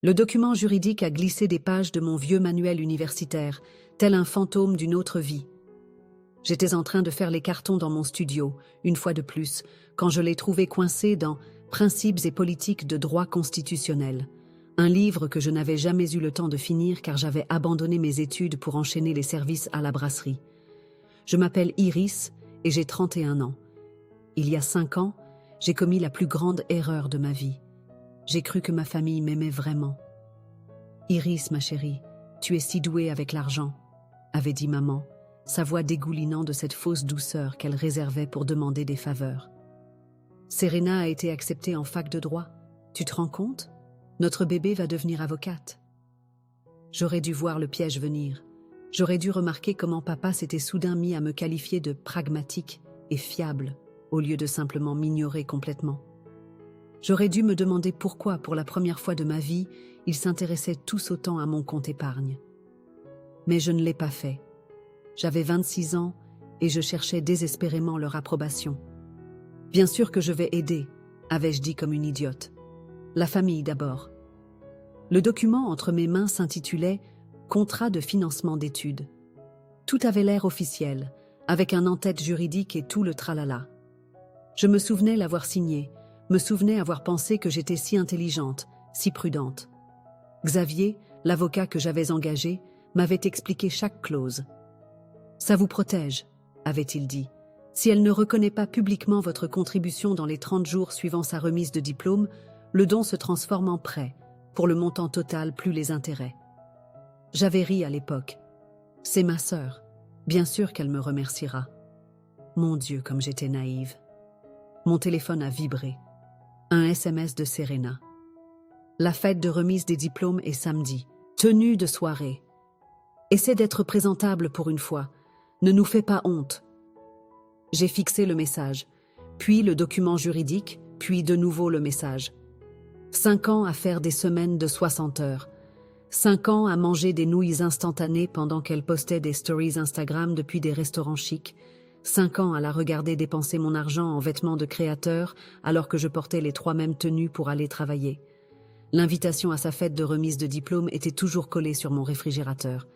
Le document juridique a glissé des pages de mon vieux manuel universitaire, tel un fantôme d'une autre vie. J'étais en train de faire les cartons dans mon studio, une fois de plus, quand je l'ai trouvé coincé dans « Principes et politiques de droit constitutionnel », un livre que je n'avais jamais eu le temps de finir car j'avais abandonné mes études pour enchaîner les services à la brasserie. Je m'appelle Iris et j'ai 31 ans. Il y a 5 ans, j'ai commis la plus grande erreur de ma vie. J'ai cru que ma famille m'aimait vraiment. « Iris, ma chérie, tu es si douée avec l'argent », avait dit maman, sa voix dégoulinant de cette fausse douceur qu'elle réservait pour demander des faveurs. « Serena a été acceptée en fac de droit. Tu te rends compte ? Notre bébé va devenir avocate. » J'aurais dû voir le piège venir. J'aurais dû remarquer comment papa s'était soudain mis à me qualifier de pragmatique et fiable, au lieu de simplement m'ignorer complètement. J'aurais dû me demander pourquoi, pour la première fois de ma vie, ils s'intéressaient tous autant à mon compte épargne. Mais je ne l'ai pas fait. J'avais 26 ans et je cherchais désespérément leur approbation. Bien sûr que je vais aider, avais-je dit comme une idiote. La famille d'abord. Le document entre mes mains s'intitulait « Contrat de financement d'études ». Tout avait l'air officiel, avec un en-tête juridique et tout le tralala. Je me souvenais l'avoir signé, me souvenais avoir pensé que j'étais si intelligente, si prudente. Xavier, l'avocat que j'avais engagé, m'avait expliqué chaque clause. « Ça vous protège », avait-il dit. « Si elle ne reconnaît pas publiquement votre contribution dans les 30 jours suivant sa remise de diplôme, le don se transforme en prêt, pour le montant total plus les intérêts. » J'avais ri à l'époque. C'est ma sœur. Bien sûr qu'elle me remerciera. Mon Dieu, comme j'étais naïve. Mon téléphone a vibré. Un SMS de Serena. La fête de remise des diplômes est samedi. Tenue de soirée. Essaie d'être présentable pour une fois. Ne nous fais pas honte. J'ai fixé le message, puis le document juridique, puis de nouveau le message. 5 ans à faire des semaines de 60 heures. 5 ans à manger des nouilles instantanées pendant qu'elle postait des stories Instagram depuis des restaurants chics. 5 ans à la regarder dépenser mon argent en vêtements de créateur alors que je portais les 3 mêmes tenues pour aller travailler. L'invitation à sa fête de remise de diplôme était toujours collée sur mon réfrigérateur.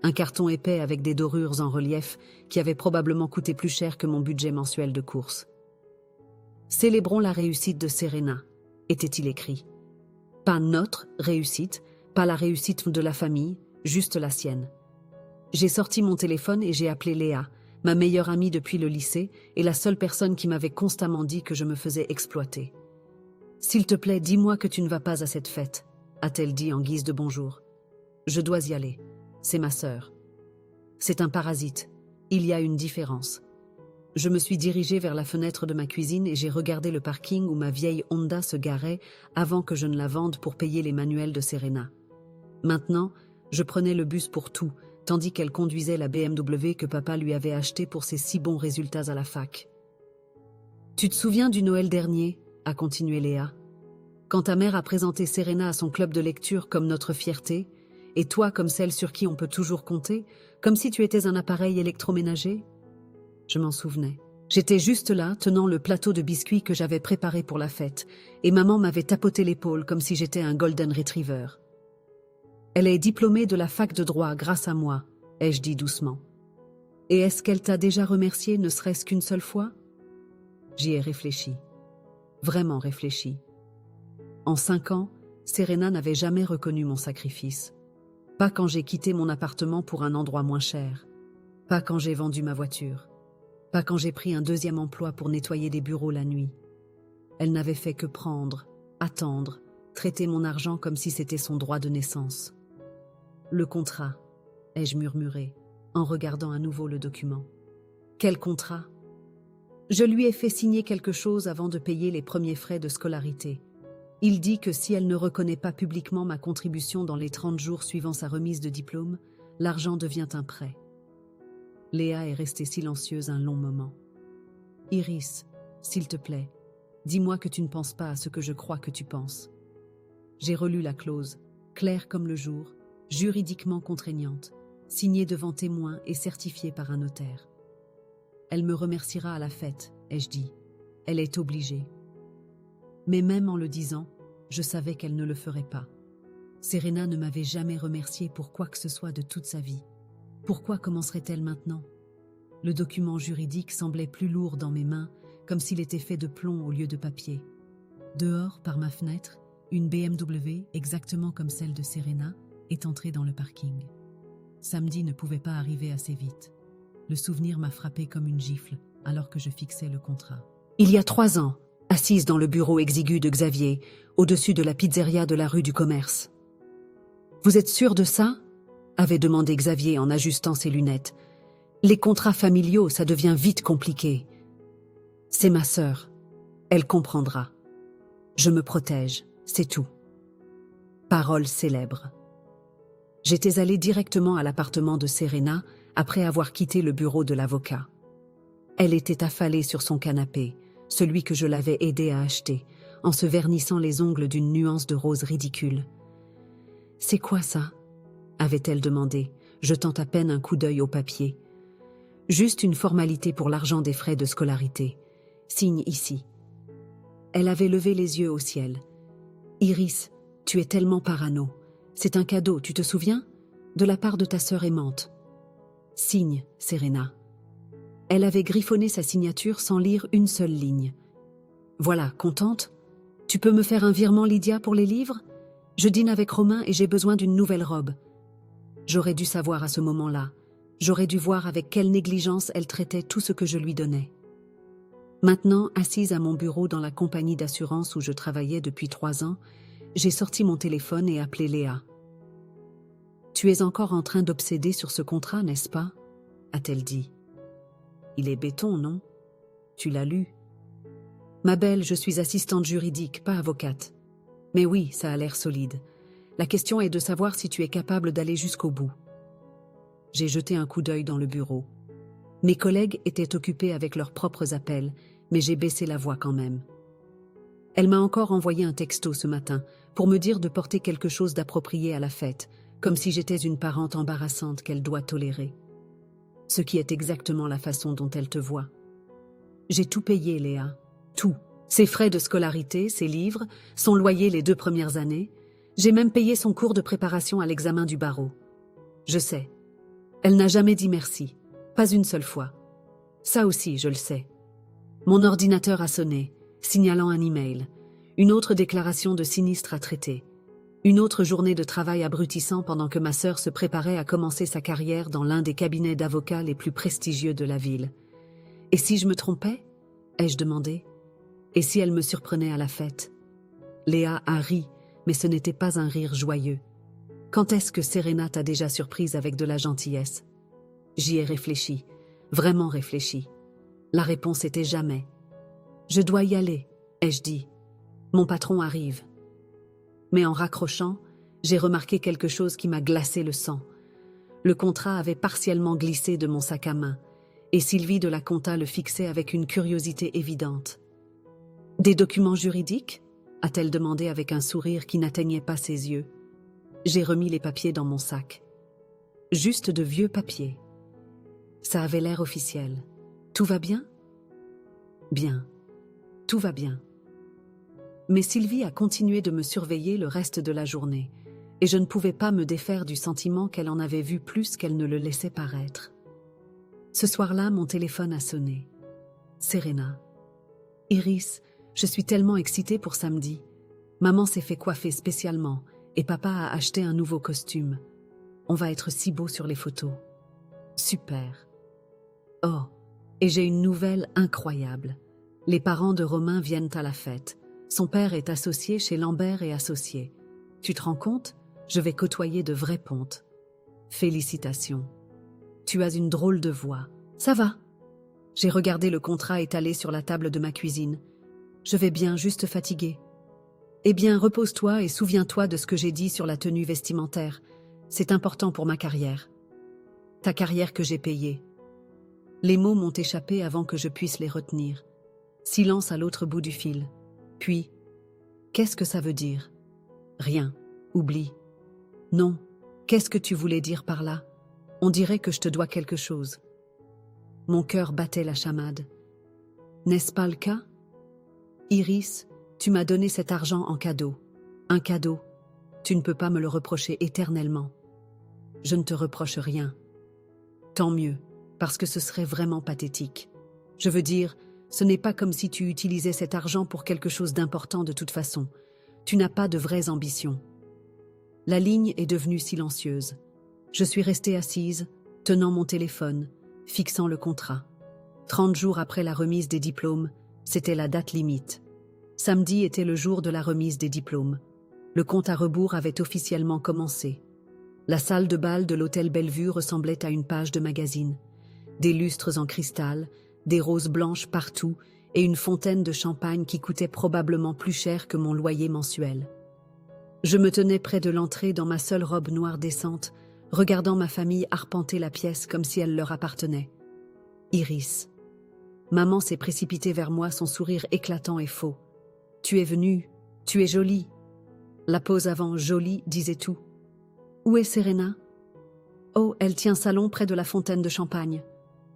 Un carton épais avec des dorures en relief qui avait probablement coûté plus cher que mon budget mensuel de courses. « Célébrons la réussite de Serena », était-il écrit. Pas notre réussite, pas la réussite de la famille, juste la sienne. J'ai sorti mon téléphone et j'ai appelé Léa, ma meilleure amie depuis le lycée et la seule personne qui m'avait constamment dit que je me faisais exploiter. « S'il te plaît, dis-moi que tu ne vas pas à cette fête », a-t-elle dit en guise de bonjour. « Je dois y aller. C'est ma sœur. C'est un parasite. Il y a une différence. » Je me suis dirigée vers la fenêtre de ma cuisine et j'ai regardé le parking où ma vieille Honda se garait avant que je ne la vende pour payer les manuels de Serena. Maintenant, je prenais le bus pour tout, tandis qu'elle conduisait la BMW que papa lui avait achetée pour ses si bons résultats à la fac. « Tu te souviens du Noël dernier ?» a continué Léa. « Quand ta mère a présenté Serena à son club de lecture comme notre fierté, et toi comme celle sur qui on peut toujours compter, comme si tu étais un appareil électroménager ?» Je m'en souvenais. J'étais juste là, tenant le plateau de biscuits que j'avais préparé pour la fête, et maman m'avait tapoté l'épaule comme si j'étais un golden retriever. « Elle est diplômée de la fac de droit grâce à moi », ai-je dit doucement. « Et est-ce qu'elle t'a déjà remercié ne serait-ce qu'une seule fois ?» J'y ai réfléchi. Vraiment réfléchi. En 5 ans, Serena n'avait jamais reconnu mon sacrifice. Pas quand j'ai quitté mon appartement pour un endroit moins cher. Pas quand j'ai vendu ma voiture. Pas quand j'ai pris un 2e emploi pour nettoyer des bureaux la nuit. Elle n'avait fait que prendre, attendre, traiter mon argent comme si c'était son droit de naissance. « Le contrat », ai-je murmuré, en regardant à nouveau le document. « Quel contrat ?» Je lui ai fait signer quelque chose avant de payer les premiers frais de scolarité. Il dit que si elle ne reconnaît pas publiquement ma contribution dans les 30 jours suivant sa remise de diplôme, l'argent devient un prêt. Léa est restée silencieuse un long moment. « Iris, s'il te plaît, dis-moi que tu ne penses pas à ce que je crois que tu penses. » J'ai relu la clause, claire comme le jour, juridiquement contraignante, signée devant témoins et certifiée par un notaire. « Elle me remerciera à la fête, ai-je dit. Elle est obligée. » Mais même en le disant, je savais qu'elle ne le ferait pas. Serena ne m'avait jamais remercié pour quoi que ce soit de toute sa vie. Pourquoi commencerait-elle maintenant? Le document juridique semblait plus lourd dans mes mains, comme s'il était fait de plomb au lieu de papier. Dehors, par ma fenêtre, une BMW, exactement comme celle de Serena, est entrée dans le parking. Samedi ne pouvait pas arriver assez vite. Le souvenir m'a frappé comme une gifle, alors que je fixais le contrat. Il y a 3 ans, assise dans le bureau exigu de Xavier, au-dessus de la pizzeria de la rue du Commerce. « Vous êtes sûr de ça ?» avait demandé Xavier en ajustant ses lunettes. « Les contrats familiaux, ça devient vite compliqué. »« C'est ma sœur. Elle comprendra. Je me protège, c'est tout. » Parole célèbre. J'étais allée directement à l'appartement de Serena après avoir quitté le bureau de l'avocat. Elle était affalée sur son canapé, celui que je l'avais aidée à acheter, en se vernissant les ongles d'une nuance de rose ridicule. « C'est quoi ça ?» avait-elle demandé, jetant à peine un coup d'œil au papier. « Juste une formalité pour l'argent des frais de scolarité. Signe ici. » Elle avait levé les yeux au ciel. « Iris, tu es tellement parano. C'est un cadeau, tu te souviens? De la part de ta sœur aimante. » Signe, Serena. Elle avait griffonné sa signature sans lire une seule ligne. « Voilà, contente? Tu peux me faire un virement, Lydia, pour les livres? Je dîne avec Romain et j'ai besoin d'une nouvelle robe. » J'aurais dû savoir à ce moment-là. J'aurais dû voir avec quelle négligence elle traitait tout ce que je lui donnais. Maintenant, assise à mon bureau dans la compagnie d'assurance où je travaillais depuis 3 ans, j'ai sorti mon téléphone et appelé Léa. « Tu es encore en train d'obséder sur ce contrat, n'est-ce pas ?» a-t-elle dit. « Il est béton, non? Tu l'as lu? » « Ma belle, je suis assistante juridique, pas avocate. Mais oui, ça a l'air solide. La question est de savoir si tu es capable d'aller jusqu'au bout. » J'ai jeté un coup d'œil dans le bureau. Mes collègues étaient occupés avec leurs propres appels, mais j'ai baissé la voix quand même. Elle m'a encore envoyé un texto ce matin pour me dire de porter quelque chose d'approprié à la fête, comme si j'étais une parente embarrassante qu'elle doit tolérer. Ce qui est exactement la façon dont elle te voit. J'ai tout payé, Léa. Tout. Ses frais de scolarité, ses livres, son loyer les 2 premières années. J'ai même payé son cours de préparation à l'examen du barreau. Je sais. Elle n'a jamais dit merci. Pas une seule fois. Ça aussi, je le sais. Mon ordinateur a sonné, signalant un email. Une autre déclaration de sinistre à traiter. Une autre journée de travail abrutissant pendant que ma sœur se préparait à commencer sa carrière dans l'un des cabinets d'avocats les plus prestigieux de la ville. Et si je me trompais? Ai-je demandé. Et si elle me surprenait à la fête? Léa a ri, mais ce n'était pas un rire joyeux. Quand est-ce que Serena t'a déjà surprise avec de la gentillesse? J'y ai réfléchi, vraiment réfléchi. La réponse était jamais. Je dois y aller, ai-je dit. Mon patron arrive. Mais en raccrochant, j'ai remarqué quelque chose qui m'a glacé le sang. Le contrat avait partiellement glissé de mon sac à main, et Sylvie de la compta le fixait avec une curiosité évidente. « Des documents juridiques ?» a-t-elle demandé avec un sourire qui n'atteignait pas ses yeux. J'ai remis les papiers dans mon sac. Juste de vieux papiers. Ça avait l'air officiel. Tout va bien? Bien. Tout va bien. Mais Sylvie a continué de me surveiller le reste de la journée, et je ne pouvais pas me défaire du sentiment qu'elle en avait vu plus qu'elle ne le laissait paraître. Ce soir-là, mon téléphone a sonné. Serena. « Iris, je suis tellement excitée pour samedi. Maman s'est fait coiffer spécialement, et papa a acheté un nouveau costume. On va être si beaux sur les photos. Super. Oh, et j'ai une nouvelle incroyable. Les parents de Romain viennent à la fête. Son père est associé chez Lambert et Associés. Tu te rends compte? Je vais côtoyer de vrais pontes. Félicitations. Tu as une drôle de voix. Ça va. J'ai regardé le contrat étalé sur la table de ma cuisine. Je vais bien, juste fatiguée. Eh bien, repose-toi et souviens-toi de ce que j'ai dit sur la tenue vestimentaire. C'est important pour ma carrière. Ta carrière que j'ai payée. Les mots m'ont échappé avant que je puisse les retenir. Silence à l'autre bout du fil. Puis, qu'est-ce que ça veut dire? Rien. Oublie. Non. Qu'est-ce que tu voulais dire par là? On dirait que je te dois quelque chose. Mon cœur battait la chamade. N'est-ce pas le cas? Iris, tu m'as donné cet argent en cadeau. Un cadeau. Tu ne peux pas me le reprocher éternellement. Je ne te reproche rien. Tant mieux, parce que ce serait vraiment pathétique. Je veux dire, ce n'est pas comme si tu utilisais cet argent pour quelque chose d'important de toute façon. Tu n'as pas de vraies ambitions. La ligne est devenue silencieuse. Je suis restée assise, tenant mon téléphone, fixant le contrat. 30 jours après la remise des diplômes, c'était la date limite. Samedi était le jour de la remise des diplômes. Le compte à rebours avait officiellement commencé. La salle de bal de l'hôtel Bellevue ressemblait à une page de magazine. Des lustres en cristal, des roses blanches partout et une fontaine de champagne qui coûtait probablement plus cher que mon loyer mensuel. Je me tenais près de l'entrée dans ma seule robe noire décente, regardant ma famille arpenter la pièce comme si elle leur appartenait. Iris. Maman s'est précipitée vers moi, son sourire éclatant et faux. « Tu es venue, tu es jolie. » La pause avant « jolie » disait tout. « Où est Serena ?»« Oh, elle tient salon près de la fontaine de champagne.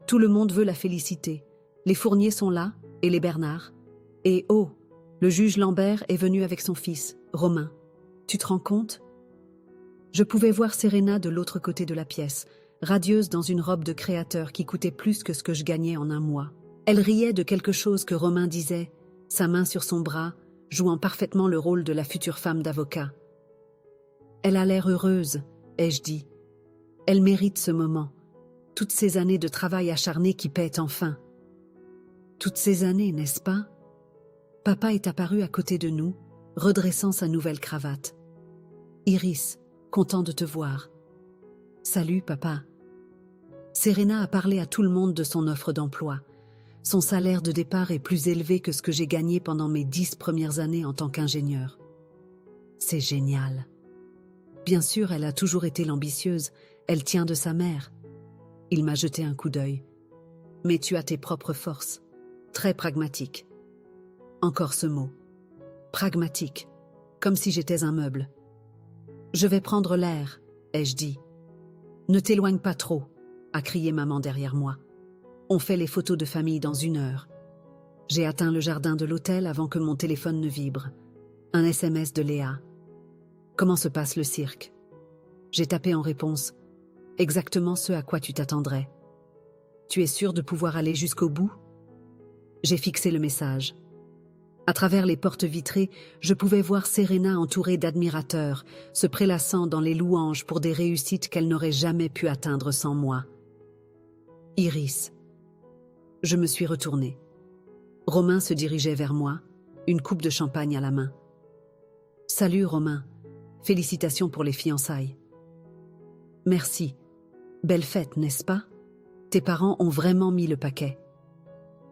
Tout le monde veut la féliciter. Les Fournier sont là, et les Bernard. Et oh, le juge Lambert est venu avec son fils, Romain. Tu te rends compte ?» Je pouvais voir Serena de l'autre côté de la pièce, radieuse dans une robe de créateur qui coûtait plus que ce que je gagnais en un mois. Elle riait de quelque chose que Romain disait, sa main sur son bras, jouant parfaitement le rôle de la future femme d'avocat. « Elle a l'air heureuse, ai-je dit. Elle mérite ce moment. Toutes ces années de travail acharné qui paient enfin. Toutes ces années, n'est-ce pas ? » Papa est apparu à côté de nous, redressant sa nouvelle cravate. « Iris, content de te voir. »« Salut, papa. » Serena a parlé à tout le monde de son offre d'emploi. Son salaire de départ est plus élevé que ce que j'ai gagné pendant mes 10 premières années en tant qu'ingénieur. C'est génial. Bien sûr, elle a toujours été l'ambitieuse. Elle tient de sa mère. Il m'a jeté un coup d'œil. Mais tu as tes propres forces. Très pragmatique. Encore ce mot. Pragmatique. Comme si j'étais un meuble. Je vais prendre l'air, ai-je dit. Ne t'éloigne pas trop, a crié maman derrière moi. On fait les photos de famille dans 1 heure. J'ai atteint le jardin de l'hôtel avant que mon téléphone ne vibre. Un SMS de Léa. Comment se passe le cirque ? J'ai tapé en réponse. Exactement ce à quoi tu t'attendrais. Tu es sûr de pouvoir aller jusqu'au bout ? J'ai fixé le message. À travers les portes vitrées, je pouvais voir Serena entourée d'admirateurs, se prélassant dans les louanges pour des réussites qu'elle n'aurait jamais pu atteindre sans moi. Iris. Je me suis retournée. Romain se dirigeait vers moi, une coupe de champagne à la main. « Salut Romain, félicitations pour les fiançailles. »« Merci. Belle fête, n'est-ce pas ? Tes parents ont vraiment mis le paquet. »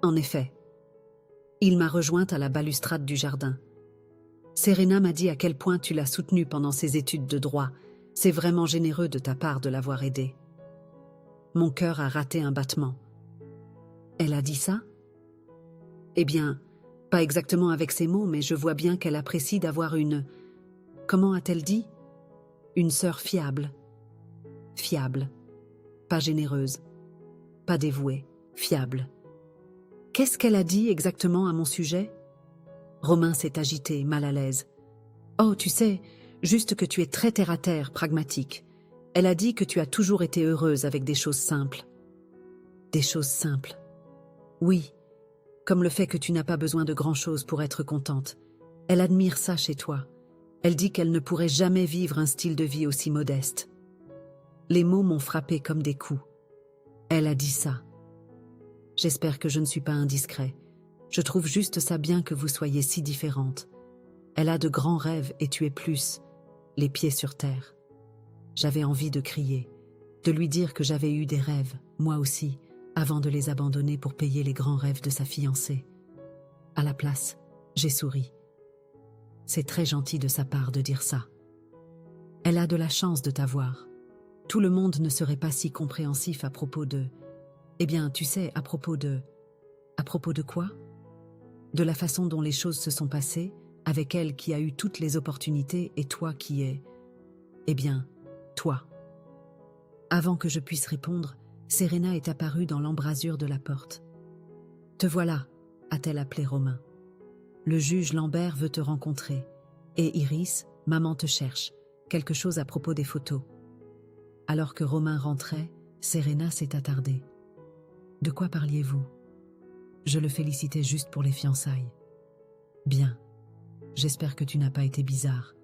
En effet. Il m'a rejointe à la balustrade du jardin. « Serena m'a dit à quel point tu l'as soutenue pendant ses études de droit. C'est vraiment généreux de ta part de l'avoir aidée. » Mon cœur a raté un battement. Elle a dit ça ? Eh bien, pas exactement avec ces mots, mais je vois bien qu'elle apprécie d'avoir une... Comment a-t-elle dit ? Une sœur fiable. Fiable. Pas généreuse. Pas dévouée. Fiable. Qu'est-ce qu'elle a dit exactement à mon sujet ? Romain s'est agité, mal à l'aise. Oh, tu sais, juste que tu es très terre-à-terre, pragmatique. Elle a dit que tu as toujours été heureuse avec des choses simples. Des choses simples. Oui, comme le fait que tu n'as pas besoin de grand-chose pour être contente. Elle admire ça chez toi. Elle dit qu'elle ne pourrait jamais vivre un style de vie aussi modeste. Les mots m'ont frappé comme des coups. Elle a dit ça. J'espère que je ne suis pas indiscret. Je trouve juste ça bien que vous soyez si différentes. Elle a de grands rêves et tu es plus, les pieds sur terre. J'avais envie de crier, de lui dire que j'avais eu des rêves, moi aussi, avant de les abandonner pour payer les grands rêves de sa fiancée. À la place, j'ai souri. C'est très gentil de sa part de dire ça. Elle a de la chance de t'avoir. Tout le monde ne serait pas si compréhensif à propos de... Eh bien, tu sais, à propos de... À propos de quoi ? De la façon dont les choses se sont passées, avec elle qui a eu toutes les opportunités et toi qui es... Eh bien, toi. Avant que je puisse répondre, Serena est apparue dans l'embrasure de la porte. « Te voilà », a-t-elle appelé Romain. « Le juge Lambert veut te rencontrer. Et Iris, maman te cherche. quelque chose à propos des photos. Alors que Romain rentrait, Serena s'est attardée. « De quoi parliez-vous » ? Je le félicitais juste pour les fiançailles. « Bien. J'espère que tu n'as pas été bizarre.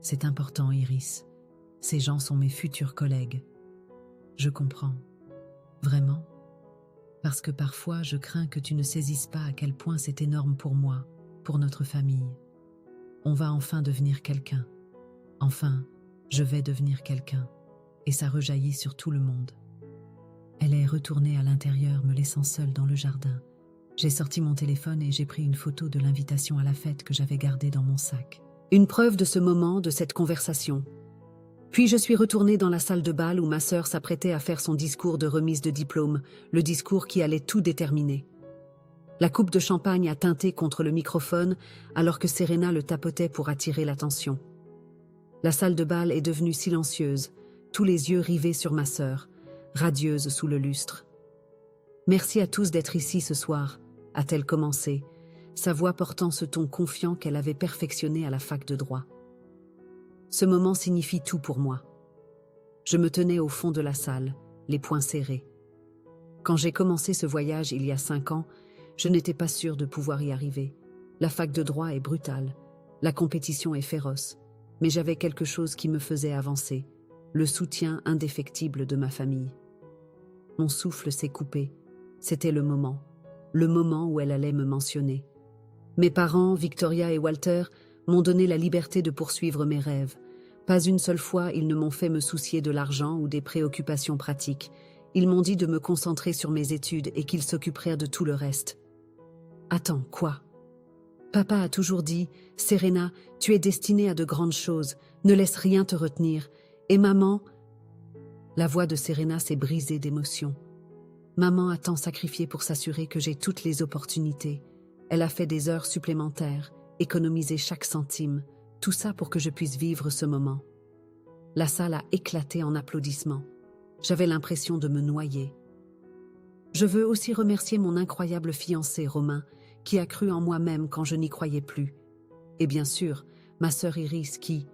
C'est important, Iris. Ces gens sont mes futurs collègues. » Je comprends. Vraiment ? Parce que parfois, je crains que tu ne saisisses pas à quel point c'est énorme pour moi, pour notre famille. On va enfin devenir quelqu'un. Enfin, je vais devenir quelqu'un. Et ça rejaillit sur tout le monde. Elle est retournée à l'intérieur, me laissant seule dans le jardin. J'ai sorti mon téléphone et j'ai pris une photo de l'invitation à la fête que j'avais gardée dans mon sac. Une preuve de ce moment, de cette conversation. Puis je suis retournée dans la salle de bal où ma sœur s'apprêtait à faire son discours de remise de diplôme, le discours qui allait tout déterminer. La coupe de champagne a tinté contre le microphone alors que Serena le tapotait pour attirer l'attention. La salle de bal est devenue silencieuse, tous les yeux rivés sur ma sœur, radieuse sous le lustre. « Merci à tous d'être ici ce soir », a-t-elle commencé, sa voix portant ce ton confiant qu'elle avait perfectionné à la fac de droit. Ce moment signifie tout pour moi. Je me tenais au fond de la salle, les poings serrés. Quand j'ai commencé ce voyage il y a 5 ans, je n'étais pas sûre de pouvoir y arriver. La fac de droit est brutale, la compétition est féroce, mais j'avais quelque chose qui me faisait avancer, le soutien indéfectible de ma famille. Mon souffle s'est coupé. C'était le moment où elle allait me mentionner. Mes parents, Victoria et Walter, m'ont donné la liberté de poursuivre mes rêves. Pas une seule fois, ils ne m'ont fait me soucier de l'argent ou des préoccupations pratiques. Ils m'ont dit de me concentrer sur mes études et qu'ils s'occuperaient de tout le reste. Attends, quoi ? Papa a toujours dit « Serena, tu es destinée à de grandes choses, ne laisse rien te retenir. » Et maman… La voix de Serena s'est brisée d'émotion. Maman a tant sacrifié pour s'assurer que j'ai toutes les opportunités. Elle a fait des heures supplémentaires, économisé chaque centime, tout ça pour que je puisse vivre ce moment. La salle a éclaté en applaudissements. J'avais l'impression de me noyer. Je veux aussi remercier mon incroyable fiancé, Romain, qui a cru en moi-même quand je n'y croyais plus. Et bien sûr, ma sœur Iris qui…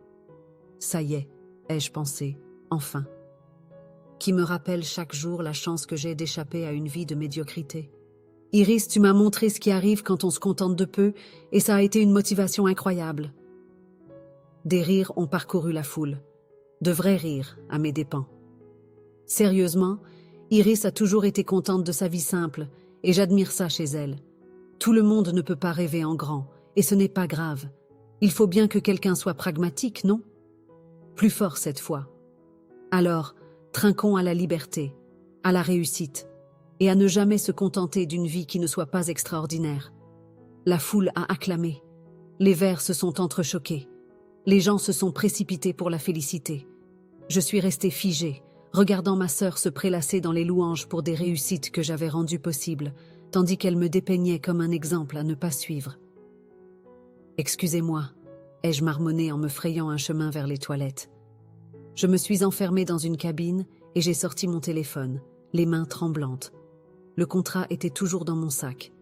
Ça y est, ai-je pensé, enfin. Qui me rappelle chaque jour la chance que j'ai d'échapper à une vie de médiocrité. Iris, tu m'as montré ce qui arrive quand on se contente de peu, et ça a été une motivation incroyable. Des rires ont parcouru la foule. De vrais rires, à mes dépens. Sérieusement, Iris a toujours été contente de sa vie simple, et j'admire ça chez elle. Tout le monde ne peut pas rêver en grand, et ce n'est pas grave. Il faut bien que quelqu'un soit pragmatique, non ? Plus fort cette fois. Alors, trinquons à la liberté, à la réussite, et à ne jamais se contenter d'une vie qui ne soit pas extraordinaire. La foule a acclamé. Les verres se sont entrechoqués. Les gens se sont précipités pour la féliciter. Je suis restée figée, regardant ma sœur se prélasser dans les louanges pour des réussites que j'avais rendues possibles, tandis qu'elle me dépeignait comme un exemple à ne pas suivre. « Excusez-moi », ai-je marmonné en me frayant un chemin vers les toilettes. Je me suis enfermée dans une cabine et j'ai sorti mon téléphone, les mains tremblantes. Le contrat était toujours dans mon sac.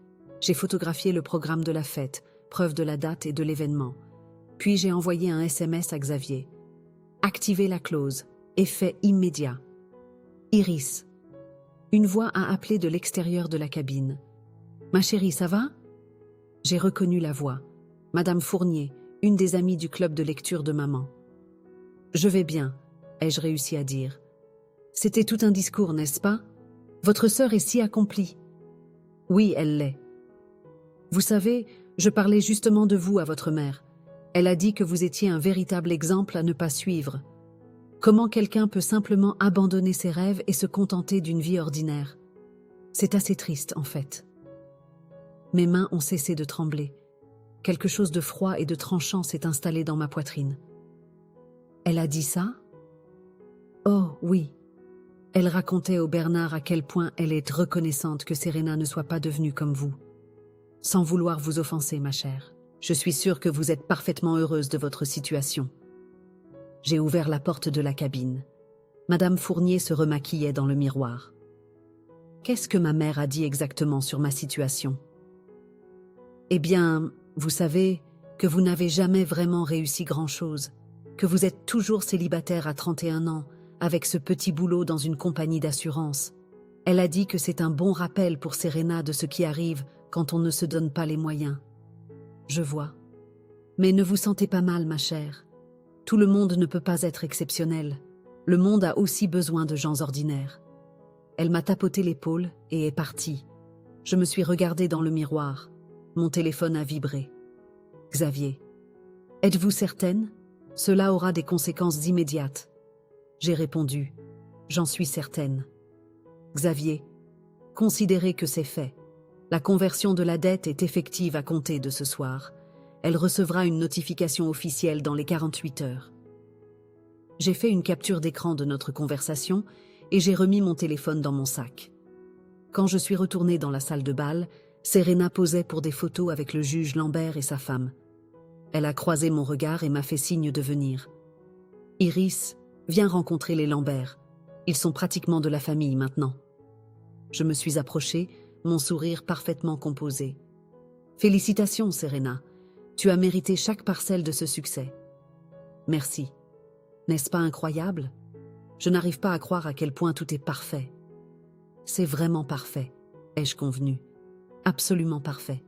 J'ai photographié le programme de la fête, preuve de la date et de l'événement. Puis j'ai envoyé un SMS à Xavier. Activez la clause. Effet immédiat. Iris. Une voix a appelé de l'extérieur de la cabine. Ma chérie, ça va ? J'ai reconnu la voix. Madame Fournier, une des amies du club de lecture de maman. Je vais bien, ai-je réussi à dire. C'était tout un discours, n'est-ce pas ? Votre sœur est si accomplie. Oui, elle l'est. Vous savez, je parlais justement de vous à votre mère. Elle a dit que vous étiez un véritable exemple à ne pas suivre. Comment quelqu'un peut simplement abandonner ses rêves et se contenter d'une vie ordinaire ? C'est assez triste, en fait. Mes mains ont cessé de trembler. Quelque chose de froid et de tranchant s'est installé dans ma poitrine. Elle a dit ça ? Oh, oui. Elle racontait au Bernard à quel point elle est reconnaissante que Serena ne soit pas devenue comme vous. Sans vouloir vous offenser, ma chère, je suis sûre que vous êtes parfaitement heureuse de votre situation. J'ai ouvert la porte de la cabine. Madame Fournier se remaquillait dans le miroir. Qu'est-ce que ma mère a dit exactement sur ma situation ? Eh bien, vous savez que vous n'avez jamais vraiment réussi grand-chose. que vous êtes toujours célibataire à 31 ans, avec ce petit boulot dans une compagnie d'assurance. Elle a dit que c'est un bon rappel pour Serena de ce qui arrive quand on ne se donne pas les moyens. Je vois. Mais ne vous sentez pas mal, ma chère. Tout le monde ne peut pas être exceptionnel. Le monde a aussi besoin de gens ordinaires. Elle m'a tapoté l'épaule et est partie. Je me suis regardée dans le miroir. Mon téléphone a vibré. Xavier. Êtes-vous certaine? Cela aura des conséquences immédiates. J'ai répondu. J'en suis certaine. Xavier. Considérez que c'est fait. La conversion de la dette est effective à compter de ce soir. Elle recevra une notification officielle dans les 48 heures. J'ai fait une capture d'écran de notre conversation et j'ai remis mon téléphone dans mon sac. Quand je suis retournée dans la salle de bal, Serena posait pour des photos avec le juge Lambert et sa femme. Elle a croisé mon regard et m'a fait signe de venir. « Iris, viens rencontrer les Lambert. Ils sont pratiquement de la famille maintenant. » Je me suis approchée, mon sourire parfaitement composé. « Félicitations, Serena. Tu as mérité chaque parcelle de ce succès. » « Merci. N'est-ce pas incroyable? Je n'arrive pas à croire à quel point tout est parfait. » « C'est vraiment parfait, ai-je convenu. Absolument parfait. »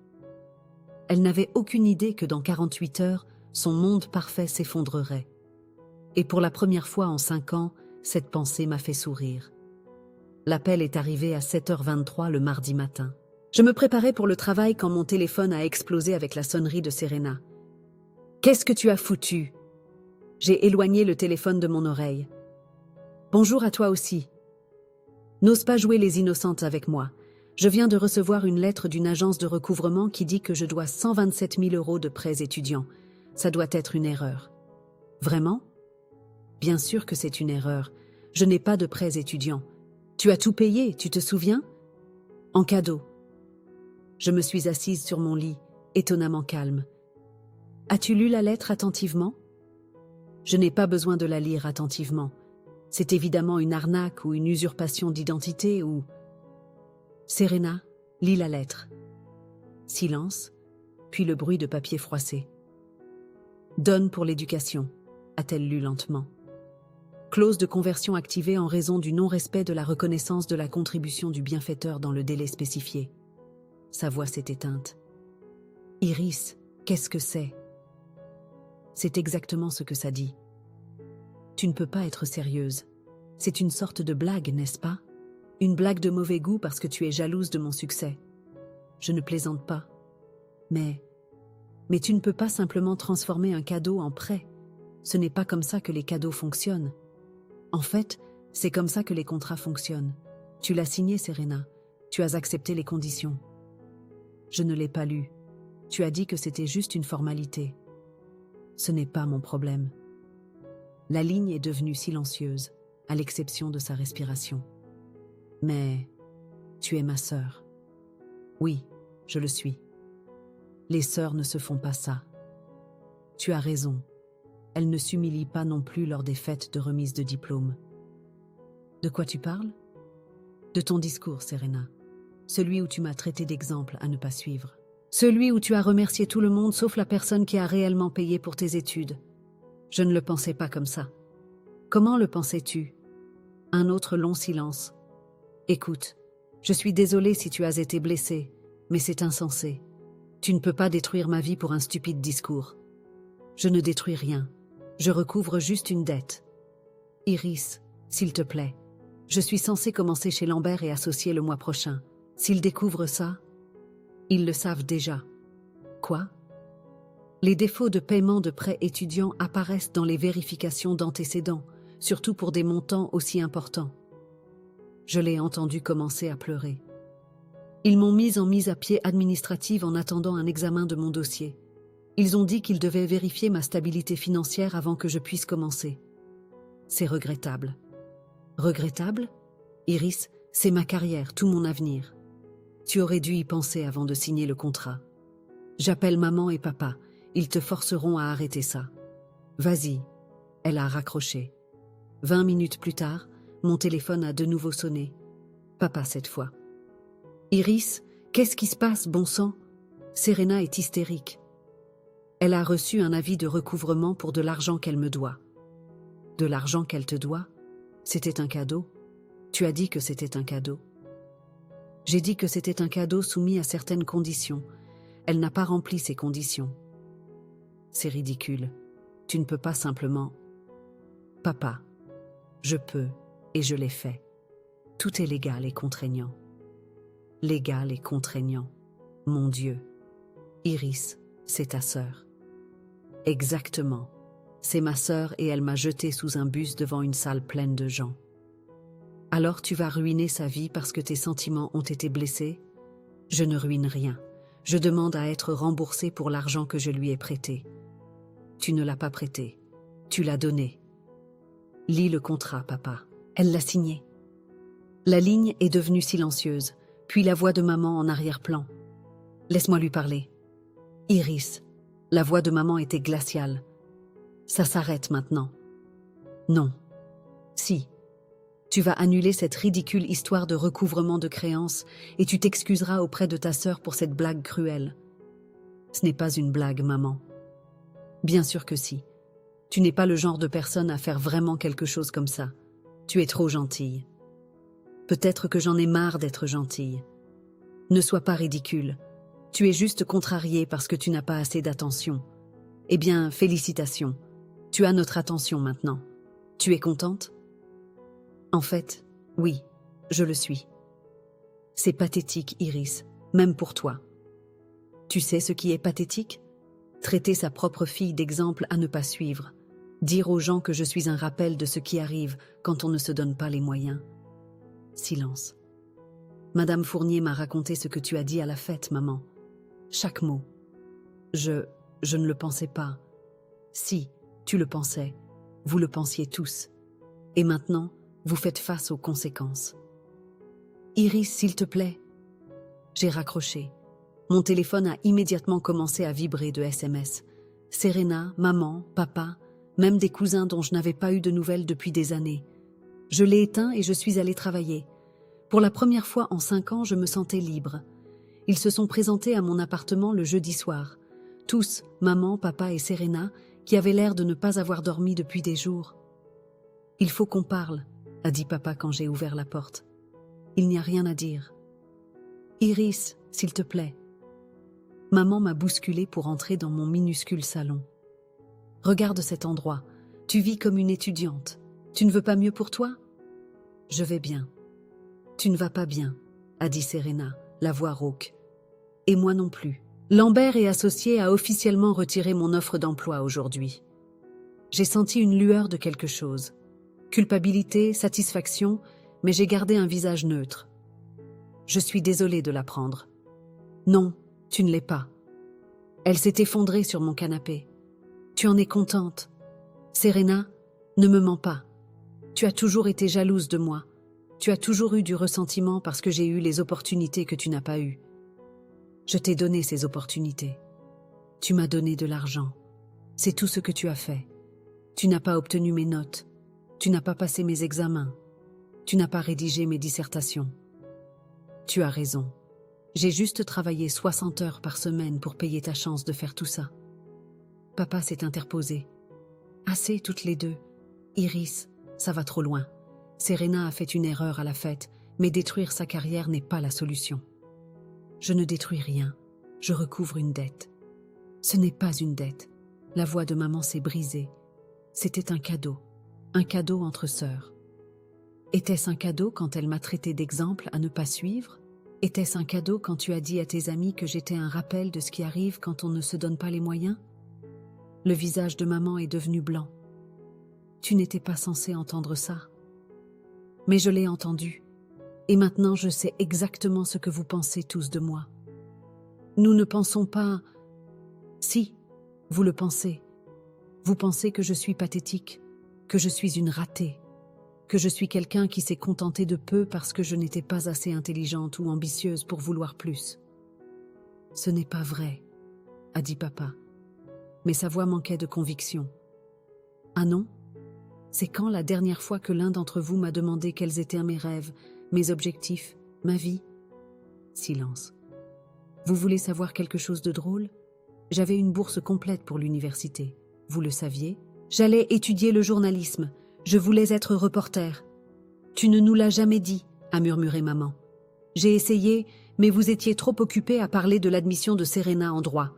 Elle n'avait aucune idée que dans 48 heures, son monde parfait s'effondrerait. Et pour la première fois en 5 ans, cette pensée m'a fait sourire. L'appel est arrivé à 7h23 le mardi matin. Je me préparais pour le travail quand mon téléphone a explosé avec la sonnerie de Serena. « Qu'est-ce que tu as foutu ?» J'ai éloigné le téléphone de mon oreille. « Bonjour à toi aussi. N'ose pas jouer les innocentes avec moi. Je viens de recevoir une lettre d'une agence de recouvrement qui dit que je dois 127 000 € de prêts étudiants. Ça doit être une erreur. » « Vraiment ? » ?»« Bien sûr que c'est une erreur. Je n'ai pas de prêts étudiants. Tu as tout payé, tu te souviens ? » ?»« En cadeau. » Je me suis assise sur mon lit, étonnamment calme. « As-tu lu la lettre attentivement ? » ?»« Je n'ai pas besoin de la lire attentivement. C'est évidemment une arnaque ou une usurpation d'identité ou... » « Serena, lis la lettre. » Silence, puis le bruit de papier froissé. « Donne pour l'éducation, a-t-elle lu lentement. Clause de conversion activée en raison du non-respect de la reconnaissance de la contribution du bienfaiteur dans le délai spécifié. Sa voix s'est éteinte. « Iris, qu'est-ce que c'est ?» C'est exactement ce que ça dit. Tu ne peux pas être sérieuse. C'est une sorte de blague, n'est-ce pas ? Une blague de mauvais goût parce que tu es jalouse de mon succès. Je ne plaisante pas. Mais tu ne peux pas simplement transformer un cadeau en prêt. Ce n'est pas comme ça que les cadeaux fonctionnent. En fait, c'est comme ça que les contrats fonctionnent. Tu l'as signé, Serena. Tu as accepté les conditions. Je ne l'ai pas lu. Tu as dit que c'était juste une formalité. Ce n'est pas mon problème. La ligne est devenue silencieuse, à l'exception de sa respiration. Mais tu es ma sœur. Oui, je le suis. Les sœurs ne se font pas ça. Tu as raison. Elles ne s'humilient pas non plus lors des fêtes de remise de diplôme. De quoi tu parles ? De ton discours, Serena. Celui où tu m'as traité d'exemple à ne pas suivre. Celui où tu as remercié tout le monde sauf la personne qui a réellement payé pour tes études. Je ne le pensais pas comme ça. Comment le pensais-tu ? Un autre long silence. Écoute, je suis désolée si tu as été blessée, mais c'est insensé. Tu ne peux pas détruire ma vie pour un stupide discours. Je ne détruis rien. Je recouvre juste une dette. Iris, s'il te plaît. Je suis censée commencer chez Lambert et associé le mois prochain. S'ils découvrent ça, ils le savent déjà. Quoi ? Les défauts de paiement de prêts étudiants apparaissent dans les vérifications d'antécédents, surtout pour des montants aussi importants. Je l'ai entendu commencer à pleurer. Ils m'ont mise en mise à pied administrative en attendant un examen de mon dossier. Ils ont dit qu'ils devaient vérifier ma stabilité financière avant que je puisse commencer. C'est regrettable. Regrettable ? Iris, c'est ma carrière, tout mon avenir. Tu aurais dû y penser avant de signer le contrat. J'appelle maman et papa. Ils te forceront à arrêter ça. Vas-y. Elle a raccroché. 20 minutes plus tard, mon téléphone a de nouveau sonné. Papa cette fois. Iris, qu'est-ce qui se passe, bon sang ? Serena est hystérique. Elle a reçu un avis de recouvrement pour de l'argent qu'elle me doit. De l'argent qu'elle te doit? C'était un cadeau? Tu as dit que c'était un cadeau. J'ai dit que c'était un cadeau soumis à certaines conditions. Elle n'a pas rempli ces conditions. C'est ridicule. Tu ne peux pas simplement... Papa, je peux et je l'ai fait. Tout est légal et contraignant. Légal et contraignant. Mon Dieu. Iris, c'est ta sœur. Exactement. C'est ma sœur et elle m'a jeté sous un bus devant une salle pleine de gens. Alors tu vas ruiner sa vie parce que tes sentiments ont été blessés? Je ne ruine rien. Je demande à être remboursée pour l'argent que je lui ai prêté. Tu ne l'as pas prêté. Tu l'as donné. Lis le contrat, papa. Elle l'a signé. La ligne est devenue silencieuse, puis la voix de maman en arrière-plan. Laisse-moi lui parler. Iris, la voix de maman était glaciale. Ça s'arrête maintenant. Non. Si. Tu vas annuler cette ridicule histoire de recouvrement de créances et tu t'excuseras auprès de ta sœur pour cette blague cruelle. Ce n'est pas une blague, maman. Bien sûr que si. Tu n'es pas le genre de personne à faire vraiment quelque chose comme ça. Tu es trop gentille. Peut-être que j'en ai marre d'être gentille. Ne sois pas ridicule. Tu es juste contrariée parce que tu n'as pas assez d'attention. Eh bien, félicitations. Tu as notre attention maintenant. Tu es contente? En fait, oui, je le suis. C'est pathétique, Iris, même pour toi. Tu sais ce qui est pathétique? Traiter sa propre fille d'exemple à ne pas suivre. Dire aux gens que je suis un rappel de ce qui arrive quand on ne se donne pas les moyens. Silence. Madame Fournier m'a raconté ce que tu as dit à la fête, maman. Chaque mot. Je ne le pensais pas. Si, tu le pensais. Vous le pensiez tous. Et maintenant, vous faites face aux conséquences. Iris, s'il te plaît. J'ai raccroché. Mon téléphone a immédiatement commencé à vibrer de SMS. Serena, maman, papa, même des cousins dont je n'avais pas eu de nouvelles depuis des années. Je l'ai éteint et je suis allée travailler. Pour la première fois en 5 ans, je me sentais libre. Ils se sont présentés à mon appartement le jeudi soir. Tous, maman, papa et Serena, qui avaient l'air de ne pas avoir dormi depuis des jours. « Il faut qu'on parle », a dit papa quand j'ai ouvert la porte. « Il n'y a rien à dire. »« Iris, s'il te plaît. » Maman m'a bousculée pour entrer dans mon minuscule salon. « Regarde cet endroit. Tu vis comme une étudiante. Tu ne veux pas mieux pour toi ? » ?»« Je vais bien. »« Tu ne vas pas bien, » a dit Serena, la voix rauque. « Et moi non plus. » Lambert et Associés a officiellement retiré mon offre d'emploi aujourd'hui. J'ai senti une lueur de quelque chose. Culpabilité, satisfaction, mais j'ai gardé un visage neutre. Je suis désolée de l'apprendre. Non, tu ne l'es pas. Elle s'est effondrée sur mon canapé. Tu en es contente. Serena, ne me mens pas. Tu as toujours été jalouse de moi. Tu as toujours eu du ressentiment parce que j'ai eu les opportunités que tu n'as pas eues. Je t'ai donné ces opportunités. Tu m'as donné de l'argent. C'est tout ce que tu as fait. Tu n'as pas obtenu mes notes. Tu n'as pas passé mes examens. Tu n'as pas rédigé mes dissertations. Tu as raison. J'ai juste travaillé 60 heures par semaine pour payer ta chance de faire tout ça. Papa s'est interposé. Assez toutes les deux. Iris, ça va trop loin. Serena a fait une erreur à la fête, mais détruire sa carrière n'est pas la solution. Je ne détruis rien. Je recouvre une dette. Ce n'est pas une dette. La voix de maman s'est brisée. C'était un cadeau entre sœurs. Était-ce un cadeau quand elle m'a traité d'exemple à ne pas suivre? Était-ce un cadeau quand tu as dit à tes amis que j'étais un rappel de ce qui arrive quand on ne se donne pas les moyens? Le visage de maman est devenu blanc. Tu n'étais pas censé entendre ça. Mais je l'ai entendu. Et maintenant je sais exactement ce que vous pensez tous de moi. Nous ne pensons pas... Si, vous le pensez. Vous pensez que je suis pathétique, que je suis une ratée, que je suis quelqu'un qui s'est contenté de peu parce que je n'étais pas assez intelligente ou ambitieuse pour vouloir plus. Ce n'est pas vrai, a dit papa, mais sa voix manquait de conviction. Ah non? C'est quand la dernière fois que l'un d'entre vous m'a demandé quels étaient mes rêves, mes objectifs, ma vie? Silence. Vous voulez savoir quelque chose de drôle? J'avais une bourse complète pour l'université. Vous le saviez? J'allais étudier le journalisme. Je voulais être reporter. Tu ne nous l'as jamais dit, a murmuré maman. J'ai essayé, mais vous étiez trop occupé à parler de l'admission de Serena en droit,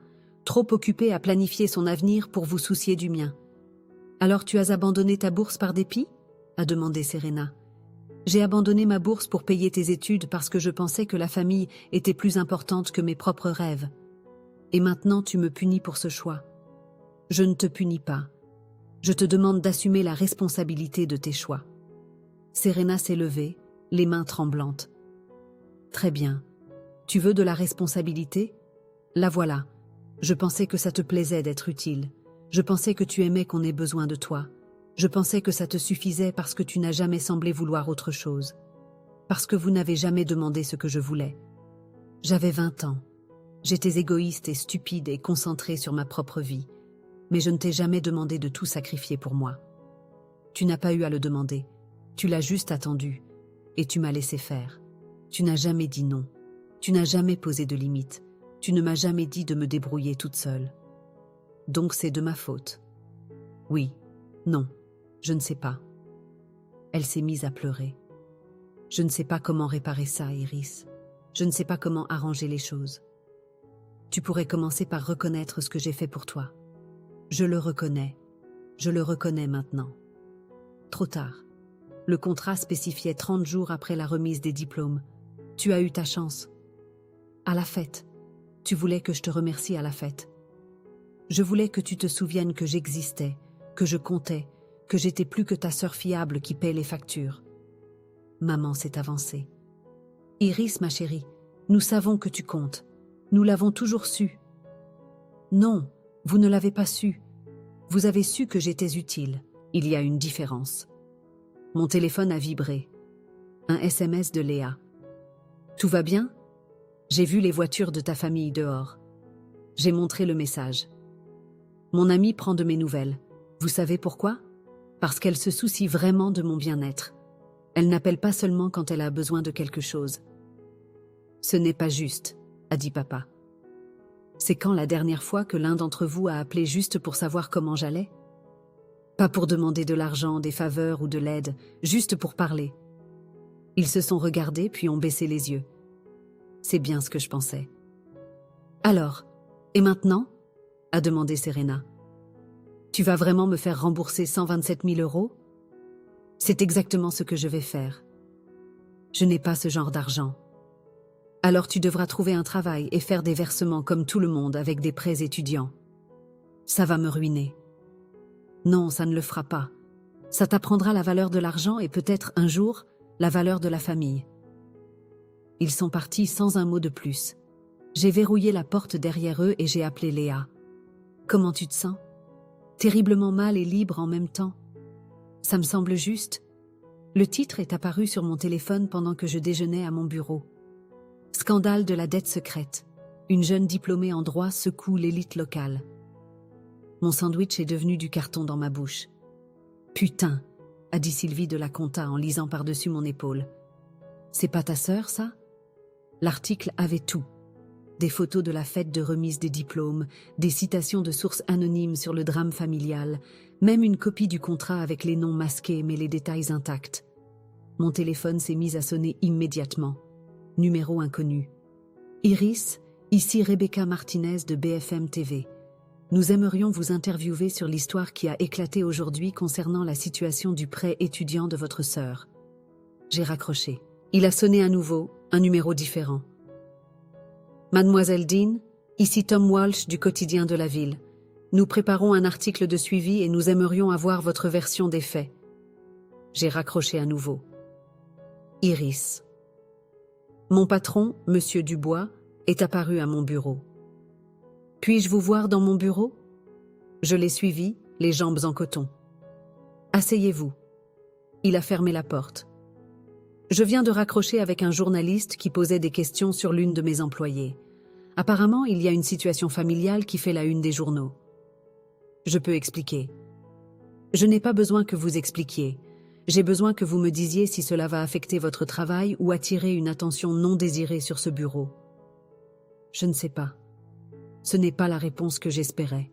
trop occupé à planifier son avenir pour vous soucier du mien. Alors tu as abandonné ta bourse par dépit? A demandé Serena. J'ai abandonné ma bourse pour payer tes études parce que je pensais que la famille était plus importante que mes propres rêves. Et maintenant tu me punis pour ce choix. Je ne te punis pas. Je te demande d'assumer la responsabilité de tes choix. Serena s'est levée, les mains tremblantes. Très bien. Tu veux de la responsabilité? La voilà. Je pensais que ça te plaisait d'être utile. Je pensais que tu aimais qu'on ait besoin de toi. Je pensais que ça te suffisait parce que tu n'as jamais semblé vouloir autre chose. Parce que vous n'avez jamais demandé ce que je voulais. J'avais 20 ans. J'étais égoïste et stupide et concentrée sur ma propre vie. Mais je ne t'ai jamais demandé de tout sacrifier pour moi. Tu n'as pas eu à le demander. Tu l'as juste attendu. Et tu m'as laissé faire. Tu n'as jamais dit non. Tu n'as jamais posé de limites. Tu ne m'as jamais dit de me débrouiller toute seule. Donc c'est de ma faute. Oui, non, je ne sais pas. Elle s'est mise à pleurer. Je ne sais pas comment réparer ça, Iris. Je ne sais pas comment arranger les choses. Tu pourrais commencer par reconnaître ce que j'ai fait pour toi. Je le reconnais. Je le reconnais maintenant. Trop tard. Le contrat spécifiait 30 jours après la remise des diplômes. Tu as eu ta chance. À la fête. Tu voulais que je te remercie à la fête. Je voulais que tu te souviennes que j'existais, que je comptais, que j'étais plus que ta sœur fiable qui paie les factures. Maman s'est avancée. Iris, ma chérie, nous savons que tu comptes. Nous l'avons toujours su. Non, vous ne l'avez pas su. Vous avez su que j'étais utile. Il y a une différence. Mon téléphone a vibré. Un SMS de Léa. Tout va bien? J'ai vu les voitures de ta famille dehors. J'ai montré le message. Mon amie prend de mes nouvelles. Vous savez pourquoi? Parce qu'elle se soucie vraiment de mon bien-être. Elle n'appelle pas seulement quand elle a besoin de quelque chose. Ce n'est pas juste, a dit papa. C'est quand la dernière fois que l'un d'entre vous a appelé juste pour savoir comment j'allais? Pas pour demander de l'argent, des faveurs ou de l'aide, juste pour parler. Ils se sont regardés puis ont baissé les yeux. C'est bien ce que je pensais. Alors, et maintenant? A demandé Serena. Tu vas vraiment me faire rembourser 127 000 €? C'est exactement ce que je vais faire. Je n'ai pas ce genre d'argent. Alors tu devras trouver un travail et faire des versements comme tout le monde avec des prêts étudiants. Ça va me ruiner. Non, ça ne le fera pas. Ça t'apprendra la valeur de l'argent et peut-être un jour, la valeur de la famille. Ils sont partis sans un mot de plus. J'ai verrouillé la porte derrière eux et j'ai appelé Léa. Comment tu te sens? Terriblement mal et libre en même temps. Ça me semble juste. Le titre est apparu sur mon téléphone pendant que je déjeunais à mon bureau. Scandale de la dette secrète. Une jeune diplômée en droit secoue l'élite locale. Mon sandwich est devenu du carton dans ma bouche. Putain, a dit Sylvie de la Compta en lisant par-dessus mon épaule. C'est pas ta sœur, ça? L'article avait tout. Des photos de la fête de remise des diplômes, des citations de sources anonymes sur le drame familial, même une copie du contrat avec les noms masqués mais les détails intacts. Mon téléphone s'est mis à sonner immédiatement. Numéro inconnu. Iris, ici Rebecca Martinez de BFM TV. Nous aimerions vous interviewer sur l'histoire qui a éclaté aujourd'hui concernant la situation du prêt étudiant de votre sœur. J'ai raccroché. Il a sonné à nouveau, un numéro différent. Mademoiselle Dean, ici Tom Walsh du quotidien de la ville. Nous préparons un article de suivi et nous aimerions avoir votre version des faits. J'ai raccroché à nouveau. Iris. Mon patron, Monsieur Dubois, est apparu à mon bureau. Puis-je vous voir dans mon bureau? Je l'ai suivi, les jambes en coton. Asseyez-vous. Il a fermé la porte. Je viens de raccrocher avec un journaliste qui posait des questions sur l'une de mes employées. Apparemment, il y a une situation familiale qui fait la une des journaux. Je peux expliquer. Je n'ai pas besoin que vous expliquiez. J'ai besoin que vous me disiez si cela va affecter votre travail ou attirer une attention non désirée sur ce bureau. Je ne sais pas. Ce n'est pas la réponse que j'espérais.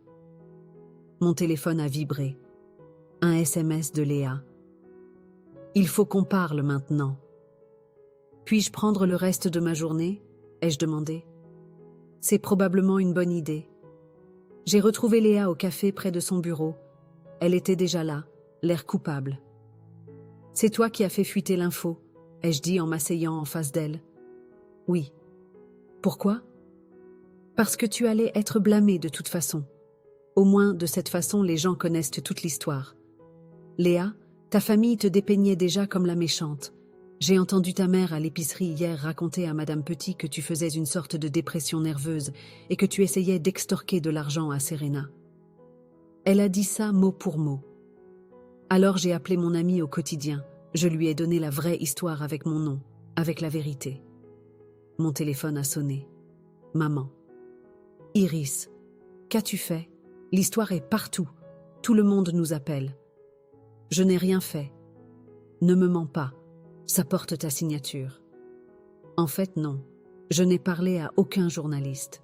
Mon téléphone a vibré. Un SMS de Léa. Il faut qu'on parle maintenant. Puis-je prendre le reste de ma journée? Ai-je demandé. C'est probablement une bonne idée. J'ai retrouvé Léa au café près de son bureau. Elle était déjà là, l'air coupable. C'est toi qui as fait fuiter l'info, ai-je dit en m'asseyant en face d'elle. Oui. Pourquoi? Parce que tu allais être blâmée de toute façon. Au moins, de cette façon, les gens connaissent toute l'histoire. Léa, ta famille te dépeignait déjà comme la méchante. J'ai entendu ta mère à l'épicerie hier raconter à Madame Petit que tu faisais une sorte de dépression nerveuse et que tu essayais d'extorquer de l'argent à Serena. Elle a dit ça mot pour mot. Alors j'ai appelé mon amie au quotidien. Je lui ai donné la vraie histoire avec mon nom, avec la vérité. Mon téléphone a sonné. Maman. Iris, qu'as-tu fait? L'histoire est partout. Tout le monde nous appelle. Je n'ai rien fait. Ne me mens pas. Ça porte ta signature. En fait, non. Je n'ai parlé à aucun journaliste.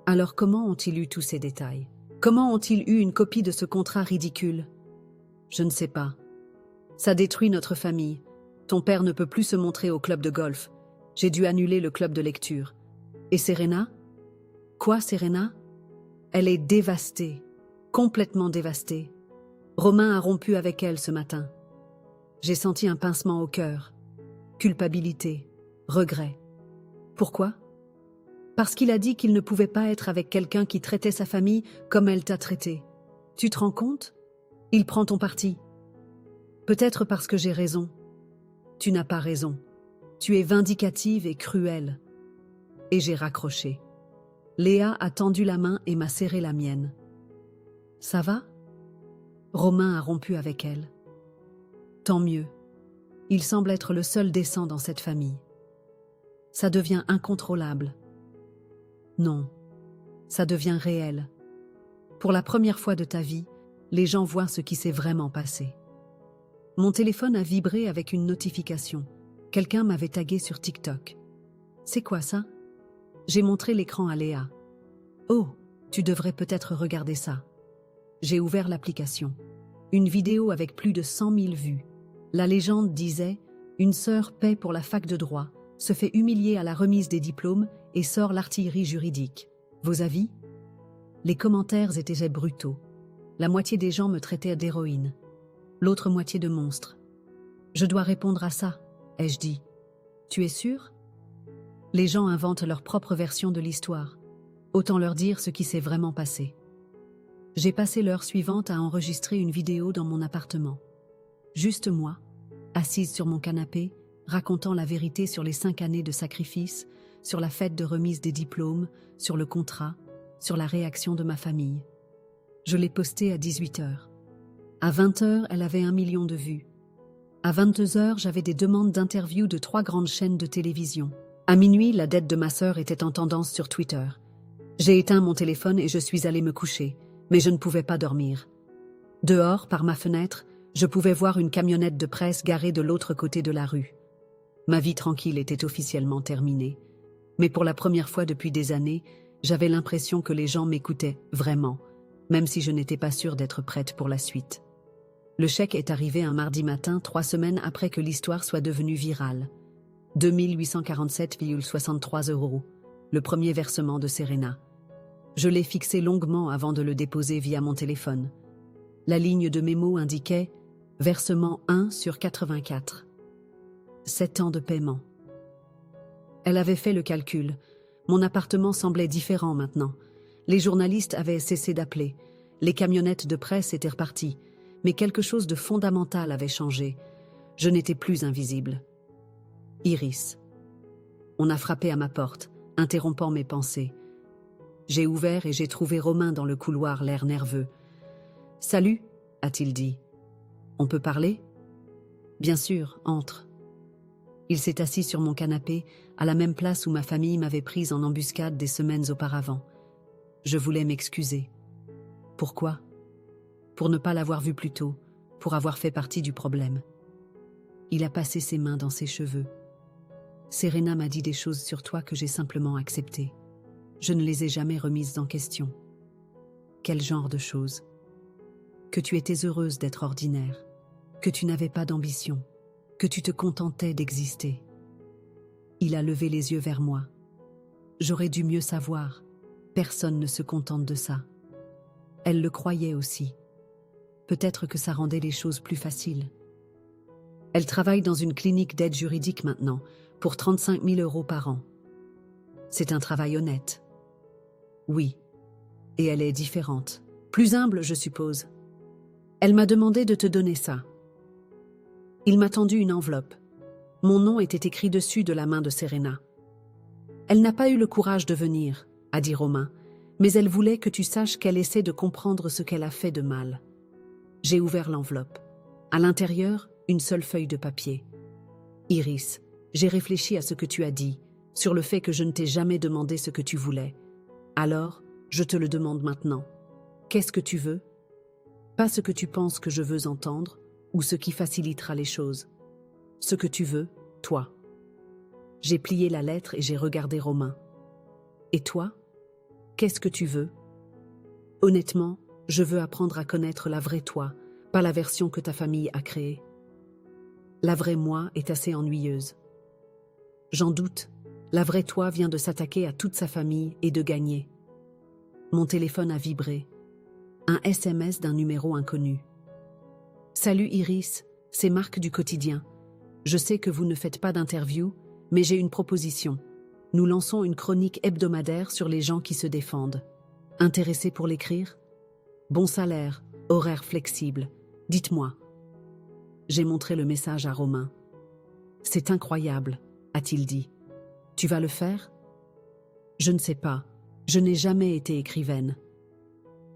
Alors comment ont-ils eu tous ces détails? Comment ont-ils eu une copie de ce contrat ridicule? Je ne sais pas. Ça détruit notre famille. Ton père ne peut plus se montrer au club de golf. J'ai dû annuler le club de lecture. Et Serena? Quoi, Serena? Elle est dévastée. Complètement dévastée. Romain a rompu avec elle ce matin. J'ai senti un pincement au cœur. Culpabilité. Regret. Pourquoi? Parce qu'il a dit qu'il ne pouvait pas être avec quelqu'un qui traitait sa famille comme elle t'a traité. Tu te rends compte? Il prend ton parti. Peut-être parce que j'ai raison. Tu n'as pas raison. Tu es vindicative et cruelle. Et j'ai raccroché. Léa a tendu la main et m'a serré la mienne. Ça va? Romain a rompu avec elle. Tant mieux. Il semble être le seul décent dans cette famille. Ça devient incontrôlable. Non, ça devient réel. Pour la première fois de ta vie, les gens voient ce qui s'est vraiment passé. Mon téléphone a vibré avec une notification. Quelqu'un m'avait tagué sur TikTok. C'est quoi ça? J'ai montré l'écran à Léa. Oh, tu devrais peut-être regarder ça. J'ai ouvert l'application. Une vidéo avec plus de 100 000 vues. La légende disait « Une sœur paie pour la fac de droit, se fait humilier à la remise des diplômes et sort l'artillerie juridique. Vos avis ?» Les commentaires étaient brutaux. La moitié des gens me traitaient d'héroïne. L'autre moitié de monstre. « Je dois répondre à ça », ai-je dit. « Tu es sûr ?» Les gens inventent leur propre version de l'histoire. Autant leur dire ce qui s'est vraiment passé. J'ai passé l'heure suivante à enregistrer une vidéo dans mon appartement. Juste moi, assise sur mon canapé, racontant la vérité sur les 5 années de sacrifice, sur la fête de remise des diplômes, sur le contrat, sur la réaction de ma famille. Je l'ai postée à 18h. À 20h, elle avait 1 million de vues. À 22h, j'avais des demandes d'interview de 3 grandes chaînes de télévision. À minuit, la dette de ma sœur était en tendance sur Twitter. J'ai éteint mon téléphone et je suis allée me coucher, mais je ne pouvais pas dormir. Dehors, par ma fenêtre, je pouvais voir une camionnette de presse garée de l'autre côté de la rue. Ma vie tranquille était officiellement terminée. Mais pour la première fois depuis des années, j'avais l'impression que les gens m'écoutaient vraiment, même si je n'étais pas sûre d'être prête pour la suite. Le chèque est arrivé un mardi matin, 3 semaines après que l'histoire soit devenue virale. 2 847,63 €, le premier versement de Serena. Je l'ai fixé longuement avant de le déposer via mon téléphone. La ligne de mémo indiquait « Versement 1 sur 84 ». 7 ans de paiement. Elle avait fait le calcul. Mon appartement semblait différent maintenant. Les journalistes avaient cessé d'appeler. Les camionnettes de presse étaient reparties. Mais quelque chose de fondamental avait changé. Je n'étais plus invisible. Iris. On a frappé à ma porte, interrompant mes pensées. J'ai ouvert et j'ai trouvé Romain dans le couloir, l'air nerveux. « Salut », a-t-il dit. « On peut parler ?»« Bien sûr, entre. » Il s'est assis sur mon canapé, à la même place où ma famille m'avait prise en embuscade des semaines auparavant. Je voulais m'excuser. Pourquoi? Pour ne pas l'avoir vu plus tôt, pour avoir fait partie du problème. Il a passé ses mains dans ses cheveux. Serena m'a dit des choses sur toi que j'ai simplement acceptées. je ne les ai jamais remises en question. Quel genre de choses? Que tu étais heureuse d'être ordinaire, que tu n'avais pas d'ambition, que tu te contentais d'exister. Il a levé les yeux vers moi. J'aurais dû mieux savoir. Personne ne se contente de ça. Elle le croyait aussi. Peut-être que ça rendait les choses plus faciles. Elle travaille dans une clinique d'aide juridique maintenant, pour 35 000 € par an. C'est un travail honnête. Oui. Et elle est différente. Plus humble, je suppose. Elle m'a demandé de te donner ça. Il m'a tendu une enveloppe. Mon nom était écrit dessus de la main de Serena. Elle n'a pas eu le courage de venir, a dit Romain, mais elle voulait que tu saches qu'elle essaie de comprendre ce qu'elle a fait de mal. J'ai ouvert l'enveloppe. À l'intérieur, une seule feuille de papier. Iris, j'ai réfléchi à ce que tu as dit, sur le fait que je ne t'ai jamais demandé ce que tu voulais. Alors, je te le demande maintenant. Qu'est-ce que tu veux? Pas ce que tu penses que je veux entendre, ou ce qui facilitera les choses. Ce que tu veux, toi. J'ai plié la lettre et j'ai regardé Romain. Et toi? Qu'est-ce que tu veux? Honnêtement, je veux apprendre à connaître la vraie toi, pas la version que ta famille a créée. La vraie moi est assez ennuyeuse. J'en doute, la vraie toi vient de s'attaquer à toute sa famille et de gagner. Mon téléphone a vibré. Un SMS d'un numéro inconnu. Salut Iris, c'est Marc du quotidien. Je sais que vous ne faites pas d'interview, mais j'ai une proposition. Nous lançons une chronique hebdomadaire sur les gens qui se défendent. Intéressé pour l'écrire? Bon salaire, horaire flexible. Dites-moi. J'ai montré le message à Romain. C'est incroyable, a-t-il dit. Tu vas le faire? Je ne sais pas. Je n'ai jamais été écrivaine.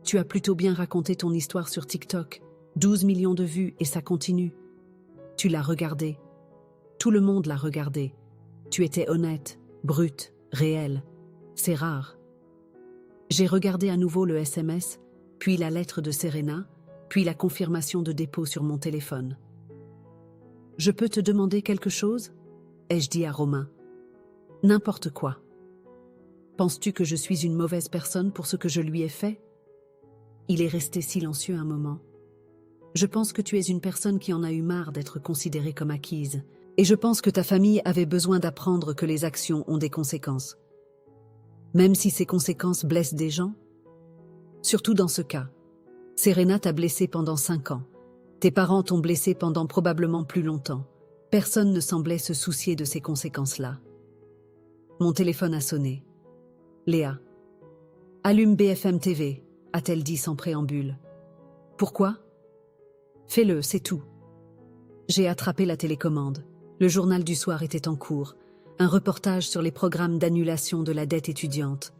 Tu as plutôt bien raconté ton histoire sur TikTok. 12 millions de vues et ça continue. Tu l'as regardé. Tout le monde l'a regardé. Tu étais honnête, brute, réelle. C'est rare. J'ai regardé à nouveau le SMS, puis la lettre de Serena, puis la confirmation de dépôt sur mon téléphone. Je peux te demander quelque chose? Ai-je dit à Romain. N'importe quoi. Penses-tu que je suis une mauvaise personne pour ce que je lui ai fait? Il est resté silencieux un moment. Je pense que tu es une personne qui en a eu marre d'être considérée comme acquise, et je pense que ta famille avait besoin d'apprendre que les actions ont des conséquences. Même si ces conséquences blessent des gens? Surtout dans ce cas. Serena t'a blessé pendant 5 ans. Tes parents t'ont blessé pendant probablement plus longtemps. Personne ne semblait se soucier de ces conséquences-là. Mon téléphone a sonné. Léa. Allume BFM TV, a-t-elle dit sans préambule. Pourquoi? Fais-le, c'est tout. J'ai attrapé la télécommande. Le journal du soir était en cours. Un reportage sur les programmes d'annulation de la dette étudiante.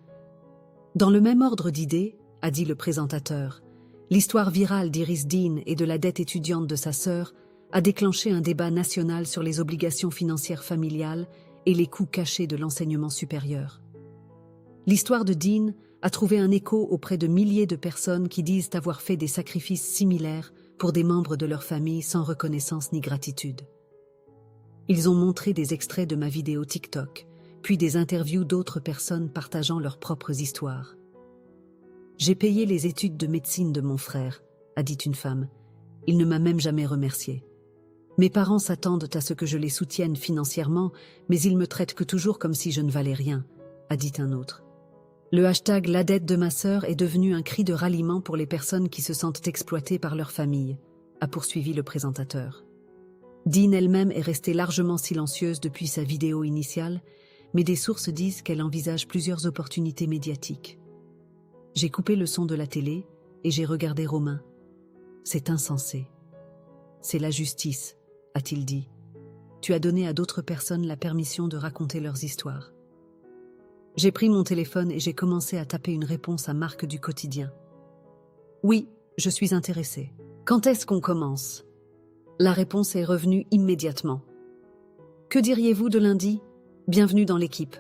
Dans le même ordre d'idées, a dit le présentateur, l'histoire virale d'Iris Dean et de la dette étudiante de sa sœur a déclenché un débat national sur les obligations financières familiales et les coûts cachés de l'enseignement supérieur. L'histoire de Dean a trouvé un écho auprès de milliers de personnes qui disent avoir fait des sacrifices similaires pour des membres de leur famille sans reconnaissance ni gratitude. Ils ont montré des extraits de ma vidéo TikTok, puis des interviews d'autres personnes partageant leurs propres histoires. J'ai payé les études de médecine de mon frère, a dit une femme. Il ne m'a même jamais remercié. Mes parents s'attendent à ce que je les soutienne financièrement, mais ils me traitent que toujours comme si je ne valais rien, a dit un autre. Le hashtag La dette de ma sœur est devenu un cri de ralliement pour les personnes qui se sentent exploitées par leur famille, a poursuivi le présentateur. Dean elle-même est restée largement silencieuse depuis sa vidéo initiale, mais des sources disent qu'elle envisage plusieurs opportunités médiatiques. J'ai coupé le son de la télé et j'ai regardé Romain. C'est insensé. C'est la justice, a-t-il dit. Tu as donné à d'autres personnes la permission de raconter leurs histoires. J'ai pris mon téléphone et j'ai commencé à taper une réponse à Marc du quotidien. Oui, je suis intéressée. Quand est-ce qu'on commence? La réponse est revenue immédiatement. Que diriez-vous de lundi? Bienvenue dans l'équipe.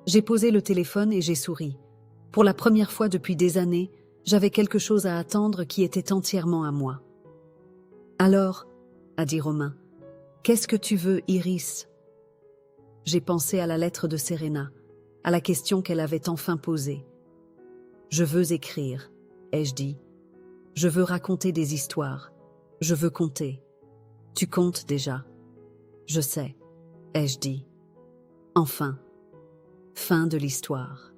J'ai posé le téléphone et j'ai souri. Pour la première fois depuis des années, j'avais quelque chose à attendre qui était entièrement à moi. Alors, a dit Romain, qu'est-ce que tu veux, Iris? J'ai pensé à la lettre de Serena, à la question qu'elle avait enfin posée. « Je veux écrire », ai-je dit. « Je veux raconter des histoires. Je veux compter. »« Tu comptes déjà. »« Je sais », ai-je dit. Enfin, fin de l'histoire.